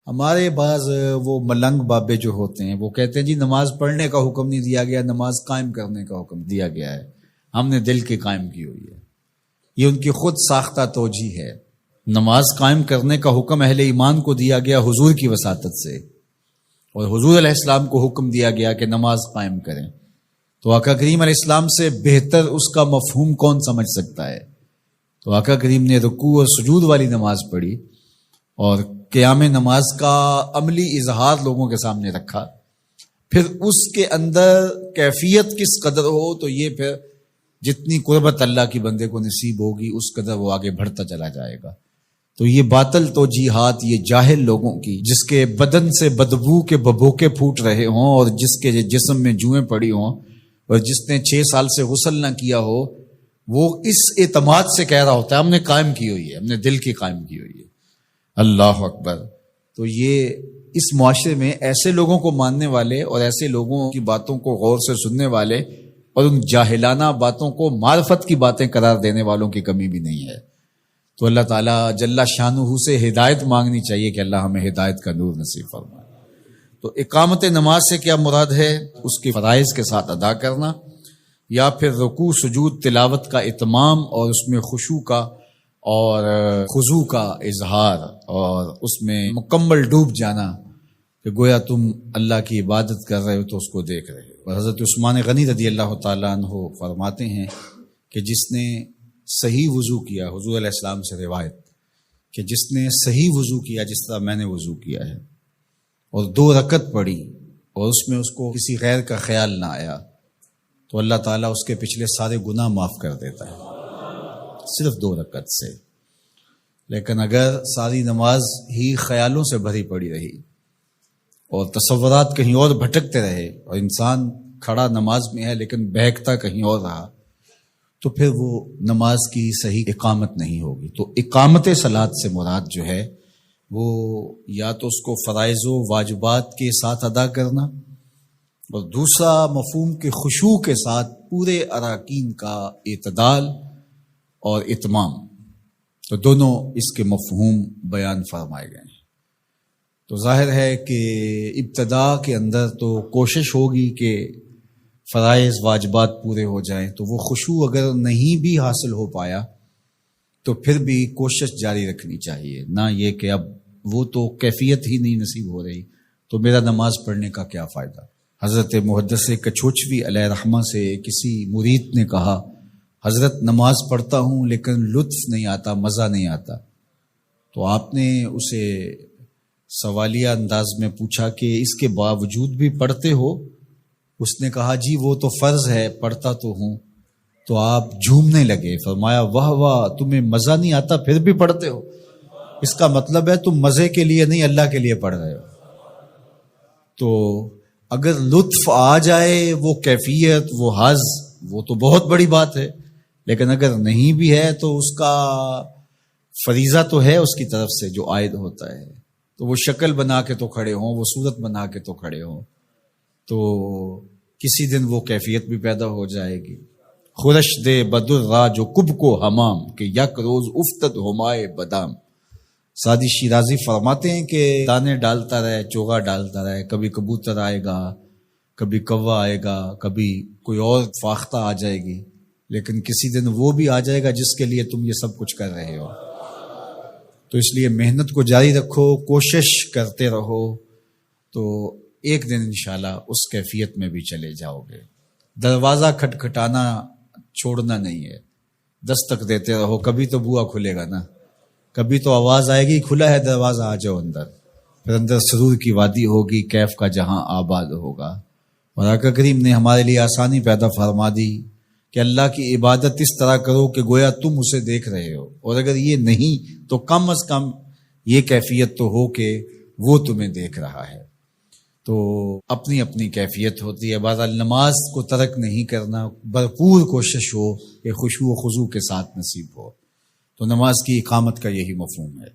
ہمارے بعض وہ ملنگ بابے جو ہوتے ہیں وہ کہتے ہیں جی نماز پڑھنے کا حکم نہیں دیا گیا، نماز قائم کرنے کا حکم دیا گیا ہے، ہم نے دل کی قائم کی ہوئی ہے۔ یہ ان کی خود ساختہ توجیہ ہے۔ نماز قائم کرنے کا حکم اہل ایمان کو دیا گیا حضور کی وساطت سے، اور حضور علیہ السلام کو حکم دیا گیا کہ نماز قائم کریں، تو آقا کریم علیہ السلام سے بہتر اس کا مفہوم کون سمجھ سکتا ہے؟ تو آقا کریم نے رکوع اور سجود والی نماز پڑھی اور قیام نماز کا عملی اظہار لوگوں کے سامنے رکھا، پھر اس کے اندر کیفیت کس قدر ہو تو یہ پھر جتنی قربت اللہ کی بندے کو نصیب ہوگی اس قدر وہ آگے بڑھتا چلا جائے گا۔ تو یہ باطل توجیہات یہ جاہل لوگوں کی، جس کے بدن سے بدبو کے ببوکے پھوٹ رہے ہوں اور جس کے جسم میں جوئیں پڑی ہوں اور جس نے 6 سال سے غسل نہ کیا ہو، وہ اس اعتماد سے کہہ رہا ہوتا ہے ہم نے قائم کی ہوئی ہے، ہم نے دل کی قائم کی ہوئی ہے۔ اللہ اکبر۔ تو یہ اس معاشرے میں ایسے لوگوں کو ماننے والے اور ایسے لوگوں کی باتوں کو غور سے سننے والے اور ان جاہلانہ باتوں کو معرفت کی باتیں قرار دینے والوں کی کمی بھی نہیں ہے۔ تو اللہ تعالیٰ جل شانہ سے ہدایت مانگنی چاہیے کہ اللہ ہمیں ہدایت کا نور نصیب فرمائے۔ تو اقامت نماز سے کیا مراد ہے؟ اس کی فرائض کے ساتھ ادا کرنا، یا پھر رکوع سجود تلاوت کا اتمام اور اس میں خشوع کا اور خضوع کا اظہار اور اس میں مکمل ڈوب جانا کہ گویا تم اللہ کی عبادت کر رہے ہو تو اس کو دیکھ رہے ہو۔ اور حضرت عثمان غنی رضی اللہ تعالیٰ عنہ فرماتے ہیں کہ جس نے صحیح وضو کیا، حضور علیہ السلام سے روایت کہ جس نے صحیح وضو کیا جس طرح میں نے وضو کیا ہے اور 2 رکعت پڑھی اور اس میں اس کو کسی غیر کا خیال نہ آیا تو اللہ تعالیٰ اس کے پچھلے سارے گناہ معاف کر دیتا ہے صرف 2 رکعت سے۔ لیکن اگر ساری نماز ہی خیالوں سے بھری پڑی رہی اور تصورات کہیں اور بھٹکتے رہے اور انسان کھڑا نماز میں ہے لیکن بہکتا کہیں اور رہا تو پھر وہ نماز کی صحیح اقامت نہیں ہوگی۔ تو اقامت صلاۃ سے مراد جو ہے وہ یا تو اس کو فرائض و واجبات کے ساتھ ادا کرنا، اور دوسرا مفہوم کے خشوع کے ساتھ پورے اراکین کا اعتدال اور اتمام، تو دونوں اس کے مفہوم بیان فرمائے گئے ہیں۔ تو ظاہر ہے کہ ابتدا کے اندر تو کوشش ہوگی کہ فرائض واجبات پورے ہو جائیں، تو وہ خشوع اگر نہیں بھی حاصل ہو پایا تو پھر بھی کوشش جاری رکھنی چاہیے، نہ یہ کہ اب وہ تو کیفیت ہی نہیں نصیب ہو رہی تو میرا نماز پڑھنے کا کیا فائدہ۔ حضرت محدث کچھوچوی علیہ رحمہ سے کسی مرید نے کہا حضرت نماز پڑھتا ہوں لیکن لطف نہیں آتا، مزہ نہیں آتا۔ تو آپ نے اسے سوالیہ انداز میں پوچھا کہ اس کے باوجود بھی پڑھتے ہو؟ اس نے کہا جی وہ تو فرض ہے، پڑھتا تو ہوں۔ تو آپ جھومنے لگے، فرمایا واہ واہ، تمہیں مزہ نہیں آتا پھر بھی پڑھتے ہو؟ اس کا مطلب ہے تم مزے کے لیے نہیں اللہ کے لیے پڑھ رہے ہو۔ تو اگر لطف آ جائے، وہ کیفیت، وہ حظ، وہ تو بہت بڑی بات ہے، لیکن اگر نہیں بھی ہے تو اس کا فریضہ تو ہے اس کی طرف سے جو عائد ہوتا ہے، تو وہ شکل بنا کے تو کھڑے ہوں، وہ صورت بنا کے تو کھڑے ہوں، تو کسی دن وہ کیفیت بھی پیدا ہو جائے گی۔ خورش دے بدر را جو کب کو حمام کہ یک روز افتد ہمائے بدام۔ سعدی شیرازی فرماتے ہیں کہ دانے ڈالتا رہے، چوغا ڈالتا رہے، کبھی کبوتر آئے گا، کبھی کوا آئے گا، کبھی کوئی اور فاختہ آ جائے گی، لیکن کسی دن وہ بھی آ جائے گا جس کے لیے تم یہ سب کچھ کر رہے ہو۔ تو اس لیے محنت کو جاری رکھو، کوشش کرتے رہو، تو ایک دن انشاءاللہ اس کیفیت میں بھی چلے جاؤ گے۔ دروازہ کھٹکھٹانا چھوڑنا نہیں ہے، دستک دیتے رہو، کبھی تو بوا کھلے گا نا، کبھی تو آواز آئے گی کھلا ہے دروازہ آ جاؤ اندر، پھر اندر سرور کی وادی ہوگی، کیف کا جہاں آباد ہوگا۔ اور آقا کریم نے ہمارے لیے آسانی پیدا فرما دی کہ اللہ کی عبادت اس طرح کرو کہ گویا تم اسے دیکھ رہے ہو، اور اگر یہ نہیں تو کم از کم یہ کیفیت تو ہو کہ وہ تمہیں دیکھ رہا ہے۔ تو اپنی اپنی کیفیت ہوتی ہے، بہرحال نماز کو ترک نہیں کرنا، بھرپور کوشش ہو کہ خشوع و خضوع کے ساتھ نصیب ہو، تو نماز کی اقامت کا یہی مفہوم ہے۔